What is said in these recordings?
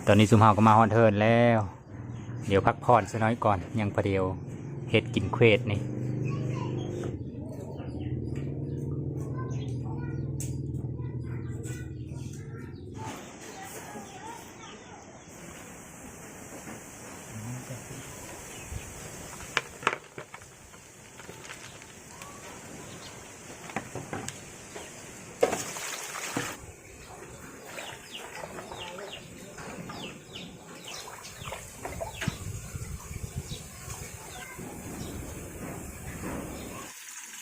ตอนนี้ซุมเฮาก็มาฮอดเทิร์นแล้วเดี๋ยวพักผ่อนสักน้อยก่อนยังประเดี๋ยวเฮ็ดกินเควสนี่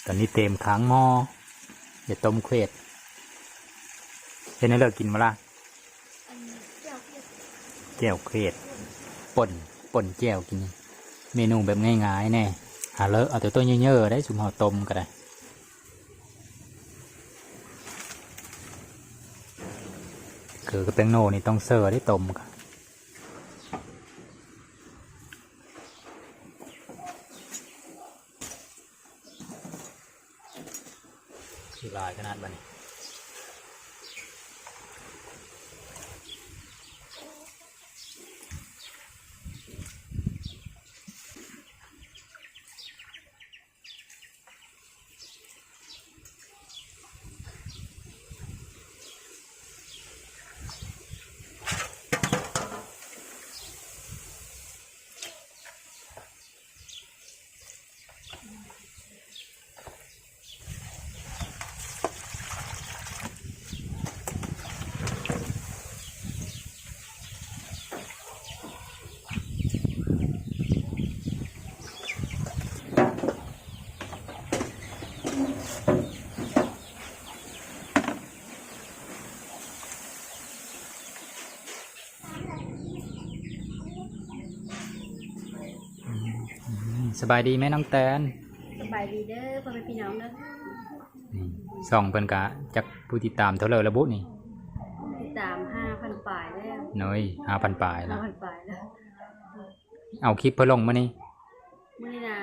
ตอนนี้เต็มค้างหม้อเดี๋ยวต้มเควสเห็นให้เลิกกินมาละแจ่วเควสป่นแจ่วกินเมนูแบบง่ายๆแน่หาเลอะเอาแต่ตัวเยอะๆได้ซุมเฮาต้มก็ได้คือกระเปงโนนี่ต้องเสิร์ฟได้ต้มกันคือลายขนาดบันนี้สบายดีไหมน้องแตนสบายดีเด้อพ่อแม่พี่น้องเด้อส่องเพิ่นกะจากผู้ติดตามเท่าเลยระบุนี่ติดตาม 5,000 ปลายแล้วน้อย5,000 ปลายแล้ว 5,000 ปลายแล้วเอาคลิปเพิ่นลงมานี่มื้อนี้นะ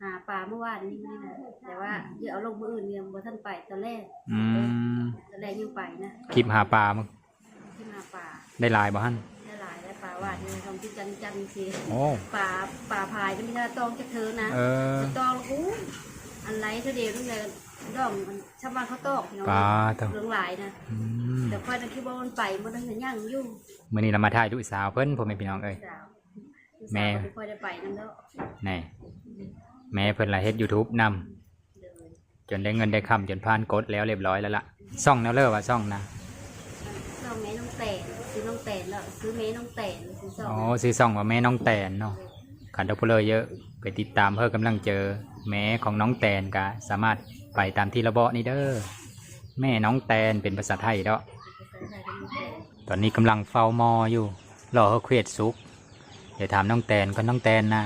หาปลาเมื่อวานนี้มื้อนี้นะแต่ว่าเดี๋ยวเอาลงมื้ออื่นเนี่ยบ่ทันไปตอนแรกตอนแรกยังไปนะคลิปหาปลามั้งที่หาปลาได้ลายบ่หั่นได้หลายได้ปลาหวานนี่ทำที่จันสิโอ้ปลาพายก็มีหน้าตองจักเธอนะตองอู้อันไหลเท่าเดียวนึงเลยดอกมันชาวบ้านเขาตอกเนาะเรื่องหลายนะแต่พอจะคิดว่ามันไปมันต้องย่างอยู่มื้อนี้เรามาถ่ายลูกสาวเพิ่นพ่อแม่พี่น้องเอ้ยแม่พอจะไปนั่นแล้วนี่แม่เพิ่นละเฮ็ด YouTube นำจนได้เงินได้คำจนผ่านกดแล้วเรียบร้อยแล้วล่ะซ่องแนวเลิกว่าซ่องนะซ่องแม่น้องแตนซื้อน้องแตนแล้วซื้อแม่น้องแตนซื้อซ่องอ๋อซื้อซ่องว่าแม่น้องแตนเนาะขันดอกเพลเยอะไปติดตามเพื่อกำลังเจอแม่ของน้องแตนก็สามารถไปตามที่ระเบาะนี่เด้อแม่น้องแตนเป็นภาษาไทยเนาะตอนนี้กำลังเฝ้ามออยู่รอเขาเควสซุกเดี๋ยวถามน้องแตนก็น้องแตนนะ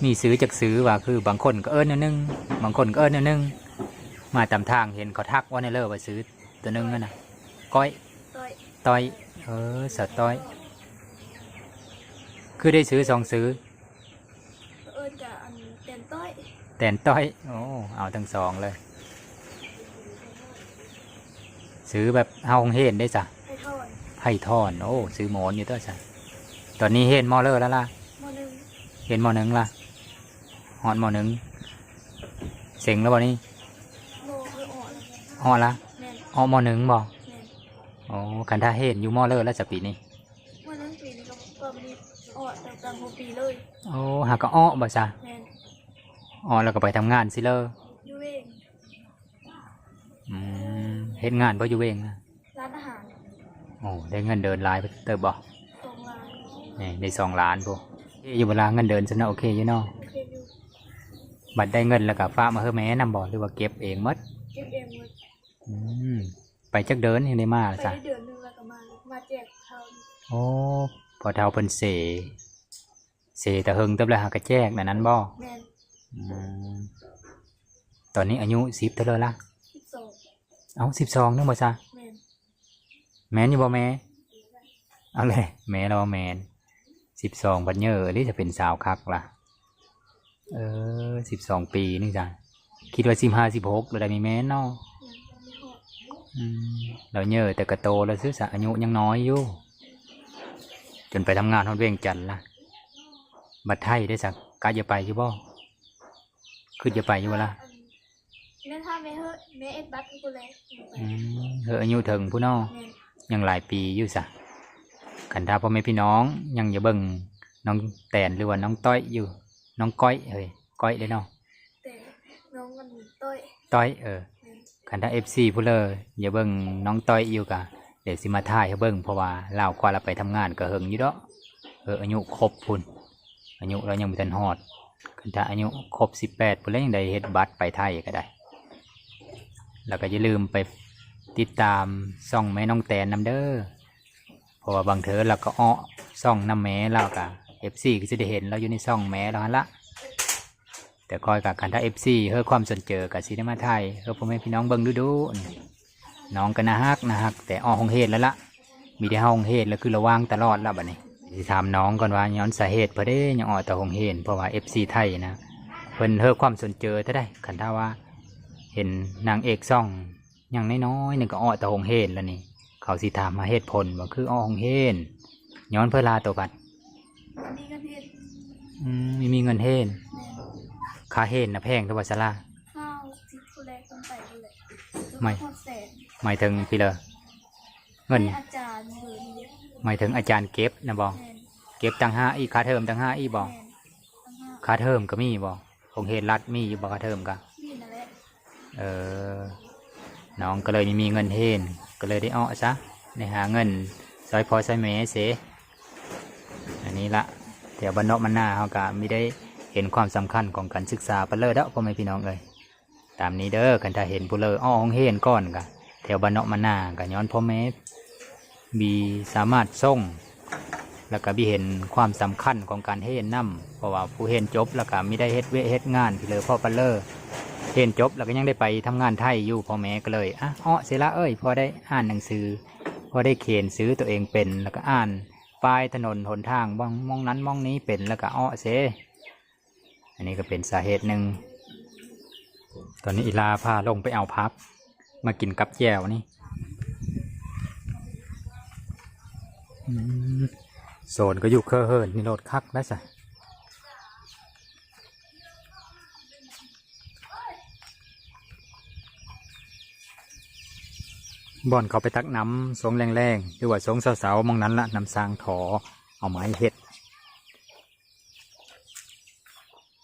มีซื้อจากซื้อว่าคือบางคนก็นึงบางคนก็นึงมาตามทางเห็นเขาทักว่าในเลิกว่าซื้อตัวนึงนั่นนะก้อยต้อยสต้อยคือได้ซื้อ2ซื้อจะแตนต้อยแตนต้อยโอ้เอาทั้ง2เลยซื้อแบบเฮาเห็นได้จ้ะไผ่ทอนโอ้ซื้อหมอนอยู่ตัวจ้ะตอนนี้เห็นมอเลอร์แล้วล่ะเห็นมอหนึ่งล่ะหอนมอหนึ่งเสียงแล้วบ่นี่หอนละอ๋อมอหนึ่งบ่โอ้คันท่าเห็นอยู่มอเลอร์แล้วจะปีนี้มอหนึ่งปีนี้ก็มีอ้อตามปีเลยโอ้หากก็อ้อบ่จ้ะอ๋อแล้วก็ไปทำงานสิเลยอยู่เองเฮ็ดงานเพราะอยู่เองนะร้านอาหารโอ้ได้เงินเดินลายไปเติบบ่2 ล้านนี่ได้2 ล้านพวกอยู่เวลาเงินเดินซะเนาะโอเคอยู่เนาะบัดได้เงินแล้วก็ฝากมาให้แม่นำบ่หรือว่าเก็บเองหมดเก็บเองหมดไปจักเดินยังได้มาล่ะจ้ะไปเดือนนึงแล้วก็มาแจกเขาโอ้พอเฒ่าเพิ่นเสตะหึงเติบแล้วหากระแจกนั้นบ่แม่นตอนนี้อายุ10เท่าไหร่ล่ะ12เอ้า12นึงบ่จ้ะแม่นอยู่บ่แม่เอาเลยแม่เราแม่น12บัดเยอะนี่จะเป็นสาวคักล่ะ12 ปีนี่จ้ะคิดว่า15 16แล้วได้มีแม่นเนาะเราเยอะแต่กระโตแล้วซื้อสะอายุยังน้อยอยู่ จนไปทำงานฮอดเวียงจันทน์ล่ะบัดไทยได้สักกะจะไปอยู่บ่คือจะไปอยู่บ่ล่ะ แม่ถ้าแม่เฮ้แม่เอ็ดบัตรกูเลย เฮออายุถึงผู้น้อง แม่ ยังหลายปีอยู่ซะขันทาพ่อแม่พี่น้องยังอย่าเบิ่งน้องแตนหรือว่าน้องต้อยอยู่น้องก้อยเฮ้ยก้อยได้เนาะ แต่น้องมันต้อย ต้อยขันทาFC ผู้เลยอย่าเบิ่งน้องต้อยอยู่กะเดี๋ยวสิมาถ่ายให้เบิ่งเพราะว่าเรากว่าเราไปทำงานก็เฮิงอยู่เนาะอายุครบพุ่นอายุเรายังบ่ทันฮอดขันทาอายุครบ18พุ่นแล้วยังได้เฮ็ดบัตรไปไทยก็ได้แล้วก็อย่าลืมไปติดตามช่องแม่น้องแตนนำเด้อเพราะว่าบางเทอเราก็อ้อช่องน้ำแม่เรากะ FC ก็จะได้เห็นเราอยู่ในช่องแม่เราหั่นละแต่คอยกับคันถ้า FC เฮ้อความสนเจอกับซีนีมาไทยเฮ้อพ่อแม่พี่น้องเบิ่งดูนี่น้องก็น่าฮักแต่อ้อห้องเฮ็ดแล้วละมีแต่ห้องเฮ็ดแล้วคือระวังตลอดแล้วบัดนี้สิถามน้องก่อนว่าย้อนสาเหตุเพราะเด้ยังอ้อแต่ห้องเฮ็ดเพราะว่า FC ไทยนะเพิ่นเฮ้อความสนเจอถ้าได้คันถ้าว่าเห็นนางเอกซ่องอย่างน้อยๆนึงก็อ้อแต่ห้องเฮ็ดแล้วนี่เขาสิถามมาเหตุผลว่าคืออ้อห้องเฮ็ดย้อนเพื่อลาตัวบัด มีกันเฮ็ด ไม่มีเงินเฮ็ด แม่ ค่าเฮ็ดนะแพงตัวสลา ข้าวทิพกูแลคนไปกูเลย ไม่ พอแสน หมายถึงพี่เลยเงิน แม่อาจารย์เบอร์นี้ หมายถึงอาจารย์เก็บนะบอก แม่น เก็บตั้งห้าอีค่าเทอมตั้งห้าอีบอก แม่นทั้งห้า ค่าเทอมก็มีบอกของเฮ็ดรัฐมีอยู่บอกค่าเทอมก็ พี่นั่นแหละ เออน้องก็เลยไม่มีเงินเฮ็ดก็เลยได้อ้อซะในหาเงินซอยพอซอยแม่เสอันนี้ละแถวบ้านนอกมันหน้าเขาก็ไม่ได้เห็นความสำคัญของการศึกษาไปเลยเด้อพ่อแม่พี่น้องเลยตามนี้เด้อคันถ้าเห็นผู้เลยอ้อของเฮ็ดก้อนก็แถวบ้านนอกมันหน้าก็ย้อนพ่อแม่บีสามารถส่ง แล้วก็บีเห็นความสำคัญของการเฮ็ดนำเพราะว่าผู้เฮ็ดจบแล้วก็ไม่ได้เฮ็ดเฮ็ดงานพี่เลยพ่อปัลเลอร์เฮ็ดจบแล้วก็ยังได้ไปทำงานไทยอยู่พ่อแม่ก็เลยเสร็จละพอได้อ่านหนังสือพอได้เขียนซื้อตัวเองเป็นแล้วก็อ่านป้ายถนนหนทางบ้องมองนั้นมองนี้เป็นแล้วก็เสอันนี้ก็เป็นสาเหตุหนึ่งตอนนี้อีลาพาลงไปเอาพักมากินกับแจ่วนี่โซนก็อยู่เคอเฮิร์นนี่โลดคักแล้วสิบ่อนเขาไปตักน้ำสงแรงๆหรือว่าสงเสาๆมองนั้นละน้ำสร้างถอเอาไม้เห็ด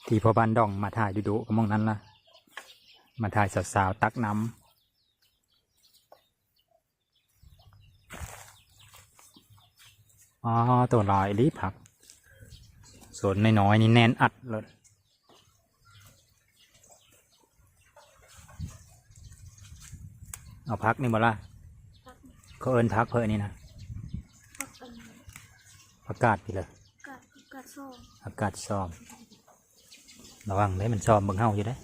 ที่พ่อบ้านดองมาถ่ายดูๆก็มองนั้นละมาถ่ายสาวๆตักน้ำตัวลอยรีบผักส่วนน้อยๆนี่แน่นอัดเลยเอาพักนี่บ่ล่ะ พัก เขาเอิ้นพักเพื่อนี่นะ พักอัน อากาศไปเลย กัดส้ม อากาศซ้อมระวังได้มันซ้อมเบิ่งเฮาอยู่ได้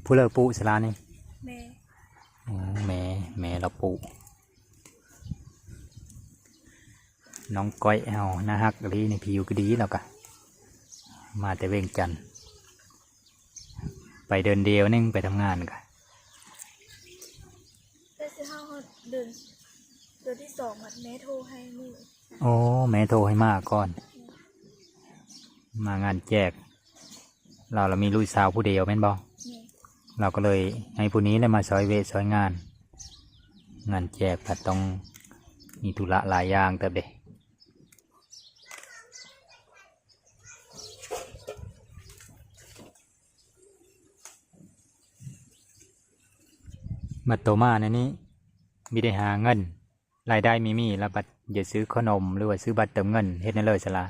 ผู้เลิกปูสลานี่ แม่ แม่เราปูน้องก้อยเฮาน่าฮักกะลีในผิวก็ดีแล้วกะมาแต่เวียงจันทน์ไปเดินเดียวนึงไปทำงานกะ ได้สิห้าเดือนที่สองแม่โทรให้มือ โอ้แม่โทรให้มาก่อน มางานแจกเรามีลูกสาวผู้เดียวแม่นบ่ แม่ เราก็เลยให้ผู้นี้เลยมาซอยเวทซอยงาน งานแจกก็ต้องมีธุระหลายอย่างเติบเด้มาโตมาในนี้มีได้หาเงินรายได้มีแล้วบัดอย่าซื้อขนมหรือว่าซื้อบัตรเติมเงินเฮ็ดในเลยสละ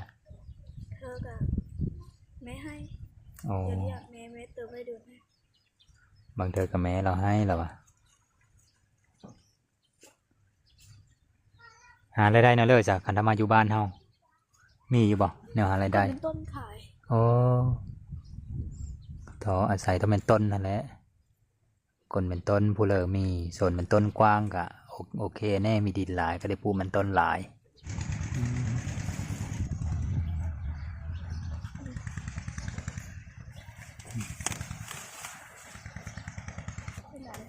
เธอกับแม่ให้ โอ้ เดี๋ยวนี้แม่เติมให้เดือนให้ บางเธอกับแม่เราให้แล้ววะหารายได้ในเลยจากคันธมาอยู่บ้านเฮามีอยู่บ่แนวหารายได้ เป็นต้นขาย โอ้ทออาศัยต้องเป็นต้นนั่นแหละคนเป็นต้นผู้เลอมีส่วนเป็นต้นกว้างกะโอเคแน่มีดินหลายก็ได้ปลูกมันต้นหลายไม่หลาย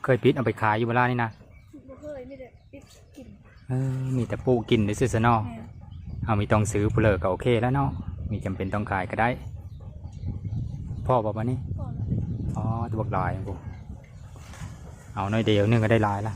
เคยปิดเอาไปขายอยู่เวลานี่นะ บ่เคยไม่ได้ปิดกิน มีแต่ปูกินได้ซื้อซะเนาะ แม่ เอามีต้องซื้อผู้เลิกก็โอเคแล้วเนาะมีจำเป็นต้องขายก็ได้พ่อบอกว่านี่ ก่อนละ อ๋อตัวบักลายกูเอาหน่อยเดียวนึงก็ได้ลายละ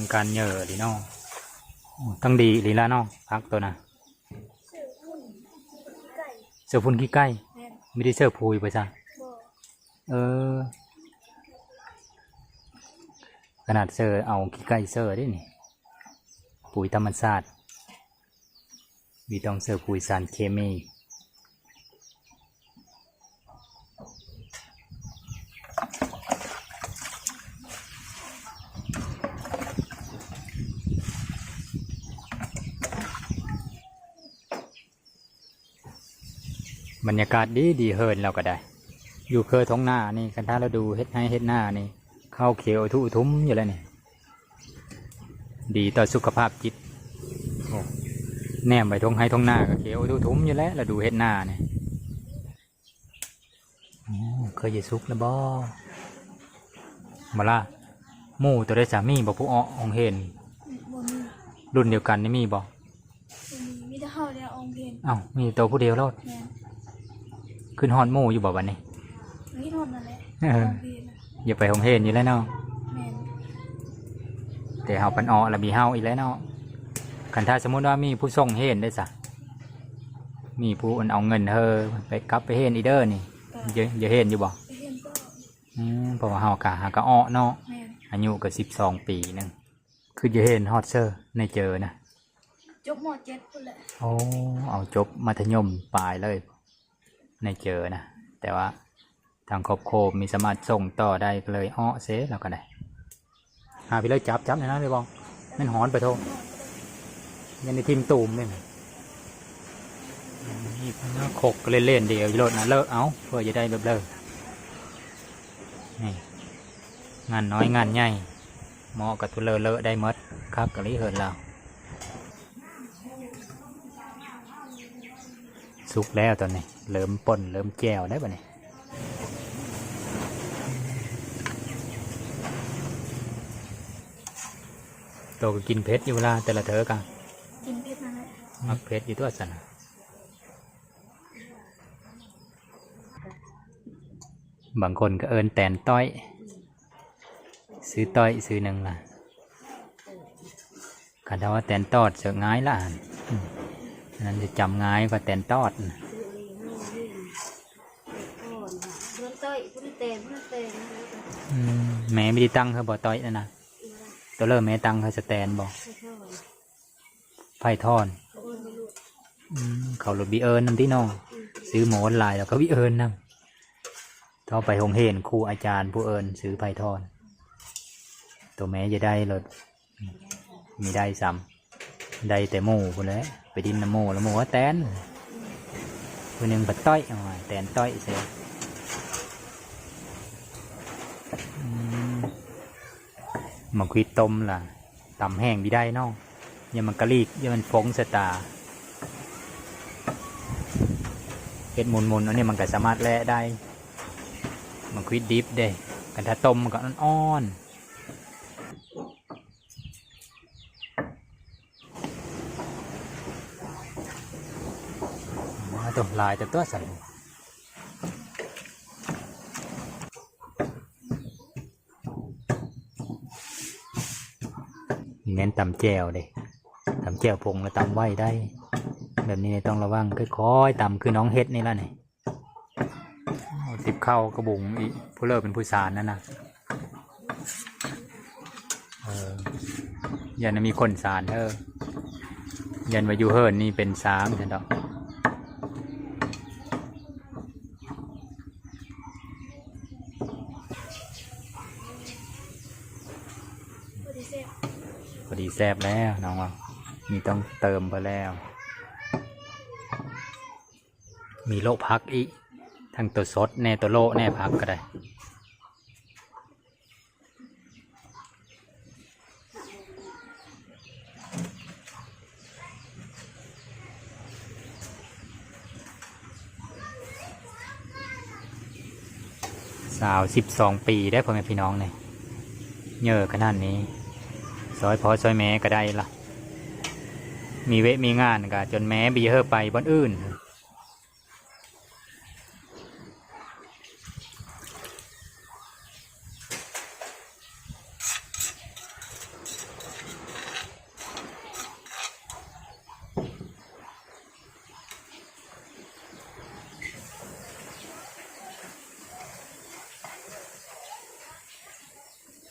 ทางการเหยอะดีเนาะโอ้ต้องดีดีละเนาะพักตัวนะ เสือหุ่นไก่ เสื้อพุ่นขี้ใกล้ แม่น ไม่ได้เสื้อพูยไปจ้ะ บ่ เออขนาดเสื้อเอาขี้ใกล้เสื้อได้นี่ปุ๋ยธรรมชาติมีต้องเสื้อปุ๋ยสารเคมีบรรยากาศดีดีเฮิรนเราก็ได้ อยู่เคยท้องหน้านี่กันถ้าเราดูเฮ็ดให้เฮ็ดหน้านี่เข้าเขียวทุทุ่มอยู่แล้วนี่ดีต่อสุขภาพจิตโอ้แนมไปท้องให้ท้องหน้าก็เขียวทุทุ่มอยู่แล้วเราดูเฮ็ดหน้านี่เคยจะสุกแล้วบ่มาล่ะหมู่ตัวได้สามีบอกผู้อ้อองเห็น บ่มี รุ่นเดียวกันนี่มีบ่ บ่มีแต่เฮาเนี่ยองเพลง เอ้ามีตัวผู้เดียวแล้ว แม่น ขึ้นฮอนหมู่อยู่บ่วันนี้ นี่ทนนั่นแหละ เออ องเพลงน่ะ อย่าไปองเห็นอยู่แล้วเนาะ แม่น แต่เฮาปันอ้อแล้วมีเฮาอีกแล้วเนาะคันถ้าสมมุติว่ามีผู้ส่งเห็นได้ซะมีผู้อันเอาเงินเธอไปกลับไปเห็นอีเด้อนี่ ก็ อย่าเห็นอยู่บ่ ไปเห็นก็ เพราะว่าเฮากะหากะอ้อเนาะ แม่น อายุก็12 ปีนึงคืออย่าเห็นฮอดเซอร์ในเจอนะ จบม .7 พุ่นแหละ โอ้เอาจบมัธยมปลายเลย ในเจอนะแต่ว่าทางครอบครัวมีสามารถส่งต่อได้ก็เลยอ้อเซแล้วก็ได้หาไปเลยจับหน่อยนะเลยบองนั่นหอนไปโทษยันในทีมตูมเนี่ยนี่พนักขกก็เล่นๆเดียวโลดนะเลิกเอาเพื่อจะได้แบบเลิกนี่งานน้อยงานใหญ่เหมาะกับทุเลอะได้หมดครับกะลิเหินเราสุกแล้วตอนนี้เริ่มป่นเริ่มแจวได้ป่ะเนี่ยโตก็กินเพชรอยู่เวลาแต่ละเธอกัน กินเพชรนั่นแหละ มักเพชรอยู่ตัวสันบางคนก็เอินแตนต้อย ซื้อต้อยซื้อหนึ่งล่ะคันถ้าว่าแตนตอดเสือง่ายละอันนั้นจะจำง่ายกว่าแตนตอดน่ะ ซื้อเลี้ยงลูกเลี้ยงก่อนค่ะเพื่อนต้อยเพื่อนเต็มเพื่อนเต็ม แม่ไม่ได้ตั้งเขาบ่ต้อยนะตัวเริ่มแม่ตั้งเขาสแตนบอก ไม่ชอบ ไผ่ทอน เขาเอิ้นไม่รู้ เขาหลุดบีเอิญนำที่น้องซื้อหมอนลายแล้วก็บีเอิญนำต่อไปหงเห็นครูอาจารย์ผู้เอิญซื้อไผ่ทอน ตัวแม่จะได้เลยมีได้ซ้ำได้แต่หมูคนแหล้วไปดินน้ำหมูแล้วหมูว่าแตนคนหนึ่งปัดต้อยเอาไว้แตนต้อยเสียมาคุยต้มล่ะตำแห้งดีได้เน้องอย่ามันกะลีกอย่ามันฟงสตาเห็ดหมุนๆอันนี้มันก็สามารถแล่ได้มันคุยดิบเด้กันถ้าต้มมันก็อ่อนๆตัวลายตัวสั่นเน้นตำแจวเลยตำแจวพงแล้วตำไว้ได้ แบบนี้ต้องระวังค่อยๆตำคือน้องเฮ็ดนี่ละนี่ติบเข้ากระบุงอีผู้เลิกเป็นผู้สารนั่นนะยันมีคนสารยันว่าอยู่เฮิร์นนี่เป็นสามใช่ดอก บ่ได้แซ่บ พอดีแซ่บแล้วน้องว่า มีต้องเติมไปแล้ว มีโลพักอีกทั้งตัวสดแน่ตัวโลแน่พักก็ได้สาว12 ปีได้พ่อแม่พี่น้องเนี่ยเยอะขนาดนี้ซอยพอซอยแม่ก็ได้ละมีเวะมีงานก็จนแม่บีเฮอไปบนอื่น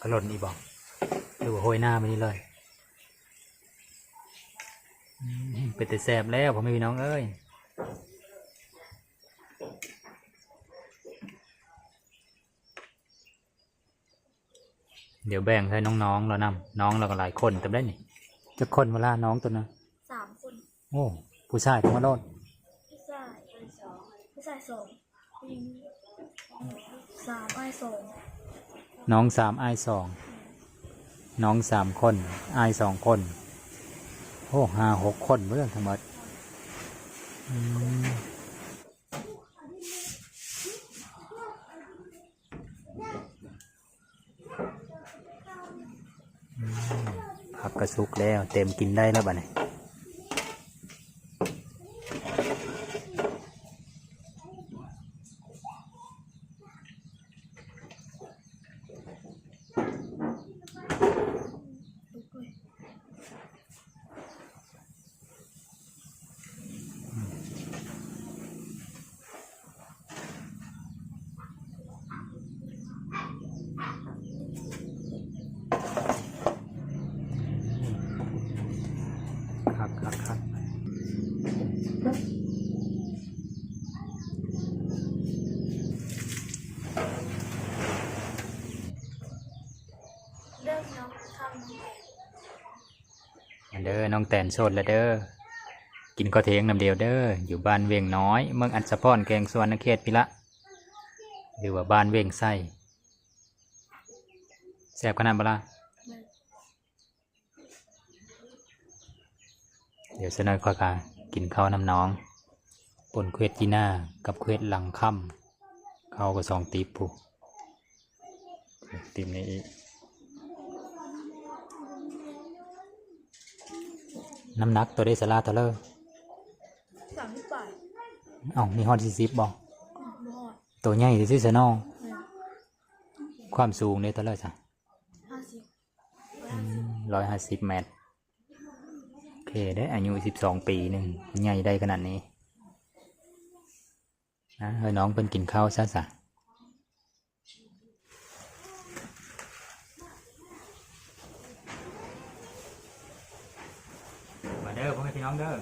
ก็หล่นอีบอกหรือว่าโหยหน้าไปนี่เลยเป็นแต่แสบแล้วผมไม่มีน้องเอ้ยเดี๋ยวแบ่งให้น้องๆเรานำน้องเราก็หลายคนจำได้นี่จะคนเวลาน้องตัวนะ 3 คน โอ้ผู้ชายทั้งมาโลด ผู้ชายผู้ชาย2ผู้หญิง3 อ้าย 2 น้อง3อ้าย2น้อง3 คนอ้าย2 คนโอ้5-6 คนเมื่อทั้งหมดผักกระสุกแล้วเต็มกินได้แล้วบ้านี่ครับ เริ่มน้องทำน้องแอน เด้อน้องแตนโสดแล้วเด้อกินข้าวเทียงน้ำเดียวเด้ออยู่บ้านเวียงน้อยเมืองอัศพรแกงสวรรณเขตพิละหรือว่าบ้านเวียงไส้แซ่บขนาดบ่ล่ะเดี๋ยวเสนอข้อการกินข้าวน้ำน้องปนเควดจีน่ากับเควดหลังค่ำข้าวก็2 ติ๊บผู้ติ๊บนี้อีกน้ำหนักตัวได้สลาตัวเลอ 30 บาท มีฮอต40บอก บ่ฮอด ตัวใหญ่ที่สุดน้องความสูงเนี่ยตัวเลอจ้ะ 150 เมตรโอเคได้อายุ12 ปีหนึ่งใหญ่ได้ขนาดนี้นะให้น้องเป็นกินข้าวซะมาเด้อพ่อแม่พี่น้องเด้อ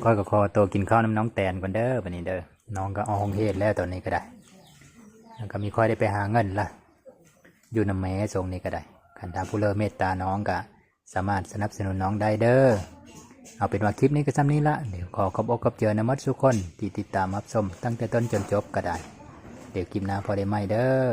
ก้อยกับคอตัวกินข้าวน้ำน้องแตนก่อนเด้อวันนี้เด้อน้องก็เอาห้องเฮ็ดแล้วตอนนี้ก็ได้แล้วก็มีค่อยได้ไปหาเงินละอยู่น้ำแม่ทรงนี้ก็ได้คันทาผู้เลอเมตตาน้องก็สามารถสนับสนุนน้องได้เด้อเอาเป็นว่าคลิปนี้ก็ซ้ำนี้ละเดี๋ยวขอขอบอกกับเจอนะมัดทุกคนที่ติดตามรับชมตั้งแต่ต้นจนจบก็ได้เดี๋ยวคลิปหน้าพอได้ไหมเด้อ